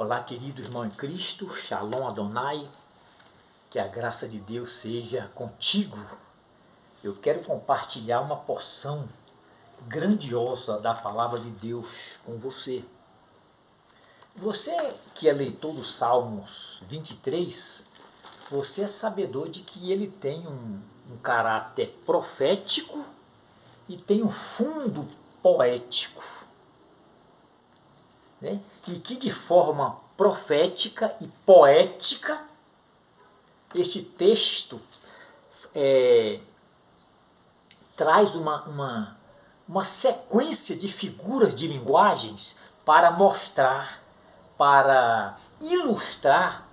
Olá, querido irmão em Cristo, Shalom Adonai, que a graça de Deus seja contigo. Eu quero compartilhar uma porção grandiosa da palavra de Deus com você. Você que é leitor dos Salmos 23, você é sabedor de que ele tem um caráter profético e tem um fundo poético, né? E que de forma profética e poética este texto traz uma sequência de figuras de linguagens para mostrar, para ilustrar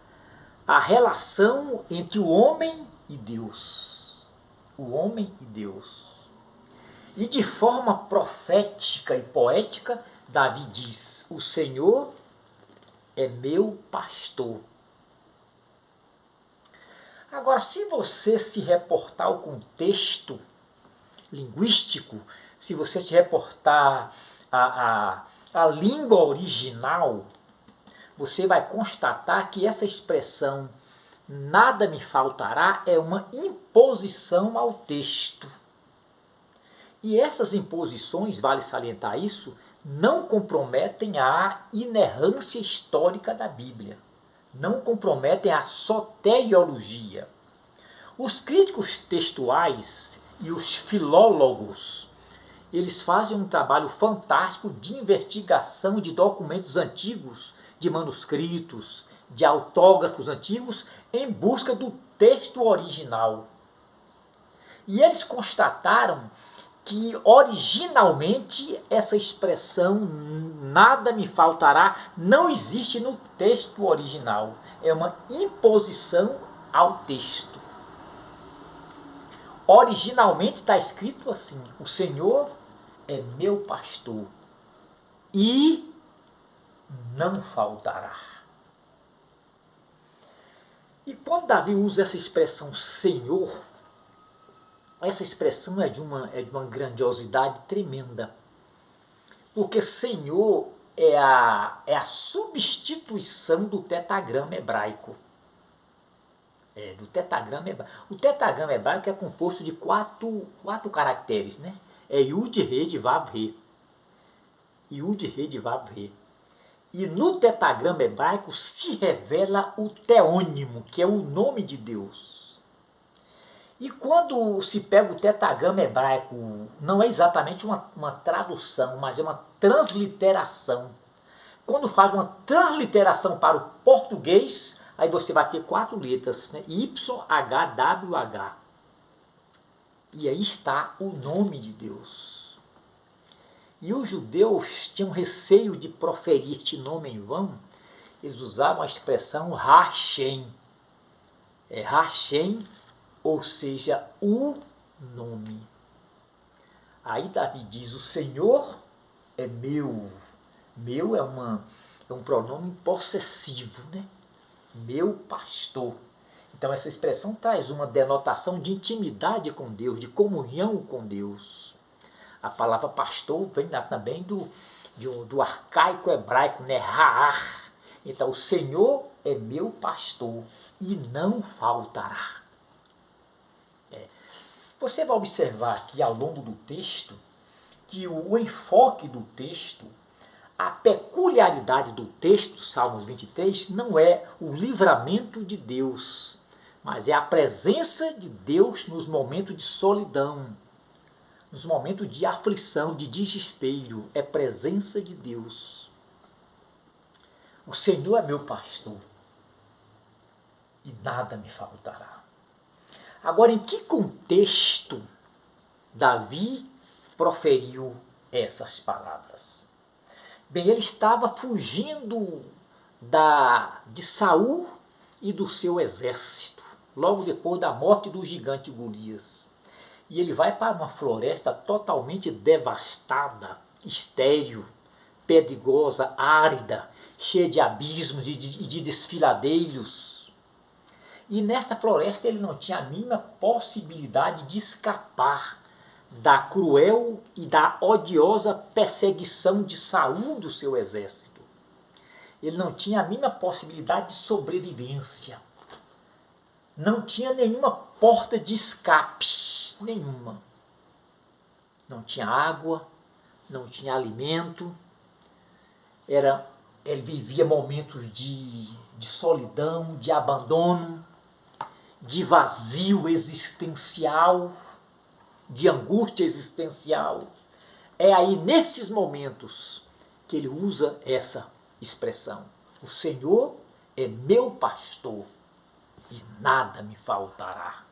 a relação entre o homem e Deus. O homem e Deus. E de forma profética e poética, Davi diz: o Senhor é meu pastor. Agora, se você se reportar ao contexto linguístico, se você se reportar à língua original, você vai constatar que essa expressão "nada me faltará" é uma imposição ao texto. E essas imposições, vale salientar isso, não comprometem a inerrância histórica da Bíblia. Não comprometem a soteriologia. Os críticos textuais e os filólogos, eles fazem um trabalho fantástico de investigação de documentos antigos, de manuscritos, de autógrafos antigos, em busca do texto original. E eles constataram que originalmente essa expressão "nada me faltará" não existe no texto original. É uma imposição ao texto. Originalmente está escrito assim: o Senhor é meu pastor e não faltará. E quando Davi usa essa expressão Senhor, essa expressão é de uma grandiosidade tremenda. Porque Senhor é a substituição do tetagrama hebraico. Do tetagrama hebraico. O tetagrama hebraico é composto de quatro caracteres, né? É Yud, Re, Vav, Re. Yud, Re, Vav, Re. E no tetagrama hebraico se revela o teônimo, que é o nome de Deus. E quando se pega o tetagrama hebraico, não é exatamente uma tradução, mas é uma transliteração. Quando faz uma transliteração para o português, aí você vai ter 4 letras, né? YHWH. E aí está o nome de Deus. E os judeus tinham receio de proferir este nome em vão. Eles usavam a expressão Hashem. Hashem, ou seja, o nome. Aí Davi diz: o Senhor é meu. Meu é um pronome possessivo, né? Meu pastor. Então essa expressão traz uma denotação de intimidade com Deus, de comunhão com Deus. A palavra pastor vem também do arcaico hebraico, né? Ra'ar. Então o Senhor é meu pastor e não faltará. Você vai observar aqui ao longo do texto que o enfoque do texto, a peculiaridade do texto, Salmos 23, não é o livramento de Deus, mas é a presença de Deus nos momentos de solidão, nos momentos de aflição, de desespero. É presença de Deus. O Senhor é meu pastor e nada me faltará. Agora, em que contexto Davi proferiu essas palavras? Bem, ele estava fugindo de Saul e do seu exército, logo depois da morte do gigante Golias. E ele vai para uma floresta totalmente devastada, estéril, pedregosa, árida, cheia de abismos e de desfiladeiros. E nesta floresta ele não tinha a mínima possibilidade de escapar da cruel e da odiosa perseguição de Saul do seu exército. Ele não tinha a mínima possibilidade de sobrevivência. Não tinha nenhuma porta de escape, nenhuma. Não tinha água, não tinha alimento. Ele vivia momentos de solidão, de abandono, de vazio existencial, de angústia existencial. É aí nesses momentos que ele usa essa expressão. O Senhor é meu pastor e nada me faltará.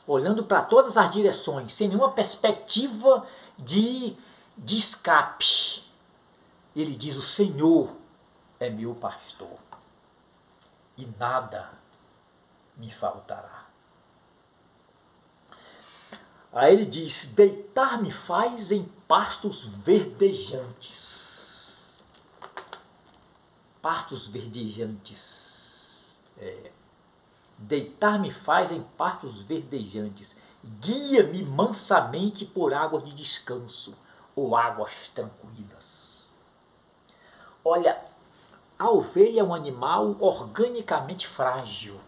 Olhando para todas as direções, sem nenhuma perspectiva de escape, ele diz: o Senhor é meu pastor e nada me faltará. Aí ele diz: deitar-me faz em pastos verdejantes. Pastos verdejantes. Deitar-me faz em pastos verdejantes. Guia-me mansamente por águas de descanso ou águas tranquilas. Olha, a ovelha é um animal organicamente frágil.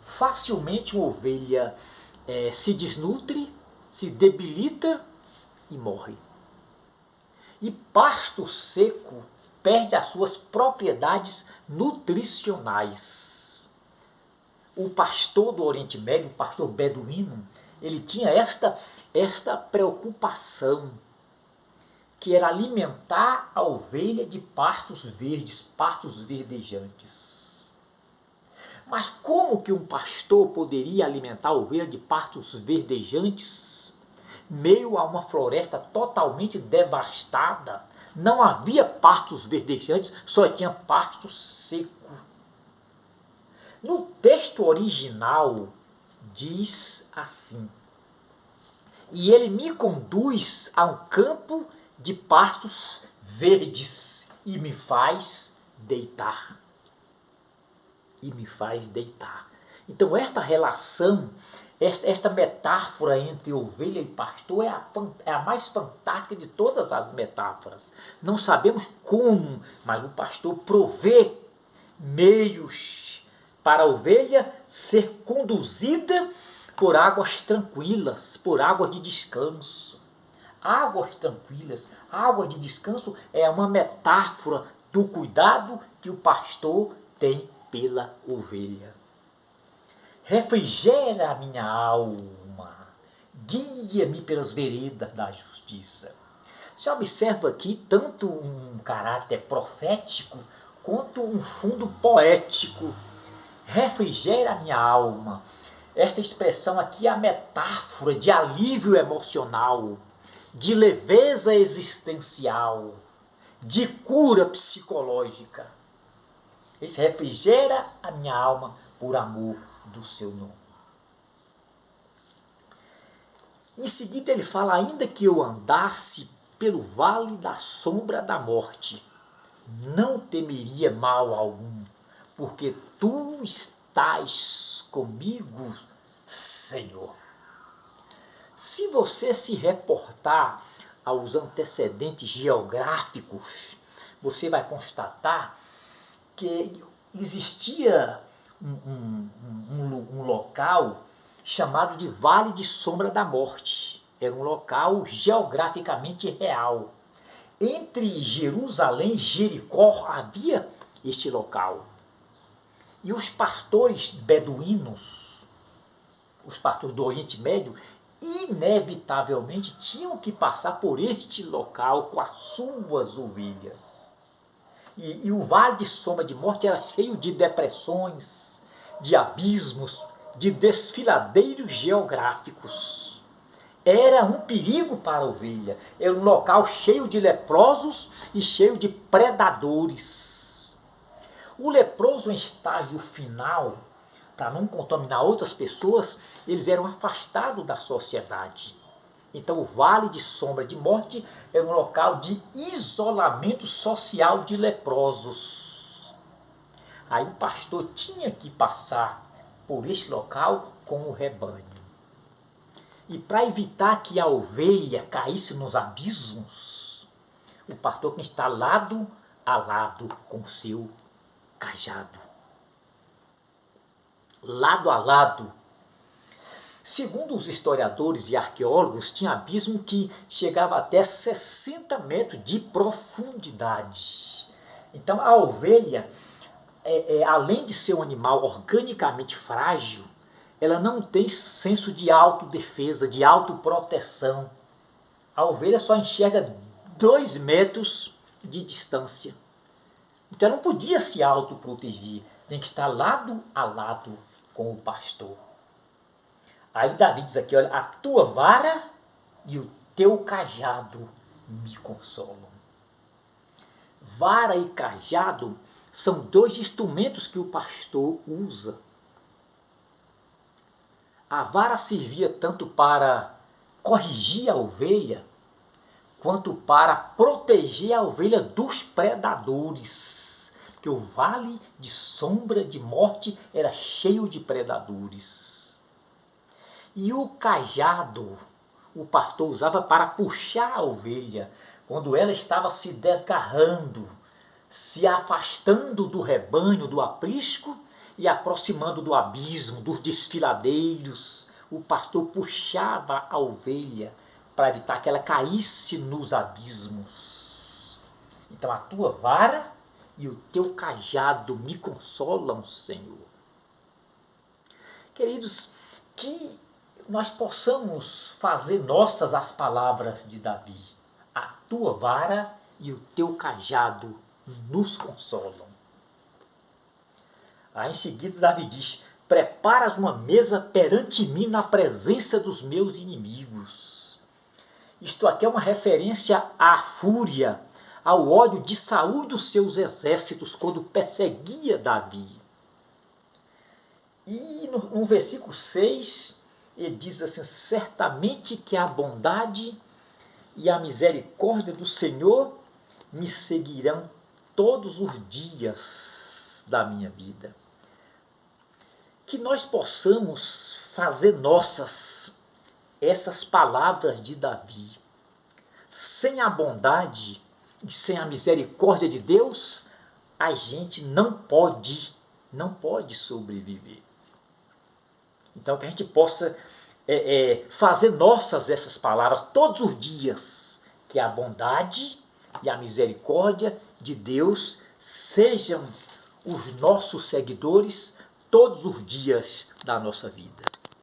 Facilmente uma ovelha se desnutre, se debilita e morre. E pasto seco perde as suas propriedades nutricionais. O pastor do Oriente Médio, o pastor beduíno, ele tinha esta preocupação, que era alimentar a ovelha de pastos verdes, pastos verdejantes. Mas como que um pastor poderia alimentar a ovelha de pastos verdejantes, meio a uma floresta totalmente devastada? Não havia pastos verdejantes, só tinha pasto seco. No texto original diz assim: e ele me conduz a um campo de pastos verdes e me faz deitar. E me faz deitar. Então esta relação, esta metáfora entre ovelha e pastor é a mais fantástica de todas as metáforas. Não sabemos como, mas o pastor provê meios para a ovelha ser conduzida por águas tranquilas, por águas de descanso. Águas tranquilas, águas de descanso é uma metáfora do cuidado que o pastor tem pela ovelha. Refrigera a minha alma, guia-me pelas veredas da justiça. Você observa aqui tanto um caráter profético quanto um fundo poético. Refrigera a minha alma. Esta expressão aqui é a metáfora de alívio emocional, de leveza existencial, de cura psicológica. Isso refrigera a minha alma por amor do seu nome. Em seguida ele fala: ainda que eu andasse pelo vale da sombra da morte, não temeria mal algum, porque tu estás comigo, Senhor. Se você se reportar aos antecedentes geográficos, você vai constatar que existia um local chamado de Vale de Sombra da Morte. Era um local geograficamente real. Entre Jerusalém e Jericó havia este local. E os pastores beduínos, os pastores do Oriente Médio, inevitavelmente tinham que passar por este local com as suas ovelhas. E o Vale de Sombra de Morte era cheio de depressões, de abismos, de desfiladeiros geográficos. Era um perigo para a ovelha. Era um local cheio de leprosos e cheio de predadores. O leproso em estágio final, para não contaminar outras pessoas, eles eram afastados da sociedade. Então o Vale de Sombra de Morte era um local de isolamento social de leprosos. Aí o pastor tinha que passar por este local com o rebanho. E para evitar que a ovelha caísse nos abismos, o pastor que está lado a lado com o seu cajado. Lado a lado. Segundo os historiadores e arqueólogos, tinha abismo que chegava até 60 metros de profundidade. Então a ovelha, além de ser um animal organicamente frágil, ela não tem senso de autodefesa, de autoproteção. A ovelha só enxerga 2 metros de distância. Então ela não podia se autoproteger, tem que estar lado a lado com o pastor. Aí Davi diz aqui, olha, a tua vara e o teu cajado me consolam. Vara e cajado são 2 instrumentos que o pastor usa. A vara servia tanto para corrigir a ovelha, quanto para proteger a ovelha dos predadores. Porque o vale de sombra de morte era cheio de predadores. E o cajado, o pastor usava para puxar a ovelha, quando ela estava se desgarrando, se afastando do rebanho, do aprisco, e aproximando do abismo, dos desfiladeiros. O pastor puxava a ovelha para evitar que ela caísse nos abismos. Então a tua vara e o teu cajado me consolam, Senhor. Queridos, que nós possamos fazer nossas as palavras de Davi. A tua vara e o teu cajado nos consolam. Aí em seguida Davi diz, preparas uma mesa perante mim na presença dos meus inimigos. Isto aqui é uma referência à fúria, ao ódio de Saul e dos seus exércitos quando perseguia Davi. E no versículo 6, ele diz assim, certamente que a bondade e a misericórdia do Senhor me seguirão todos os dias da minha vida. Que nós possamos fazer nossas essas palavras de Davi. Sem a bondade e sem a misericórdia de Deus, a gente não pode sobreviver. Então que a gente possa fazer nossas essas palavras todos os dias, que a bondade e a misericórdia de Deus sejam os nossos seguidores todos os dias da nossa vida.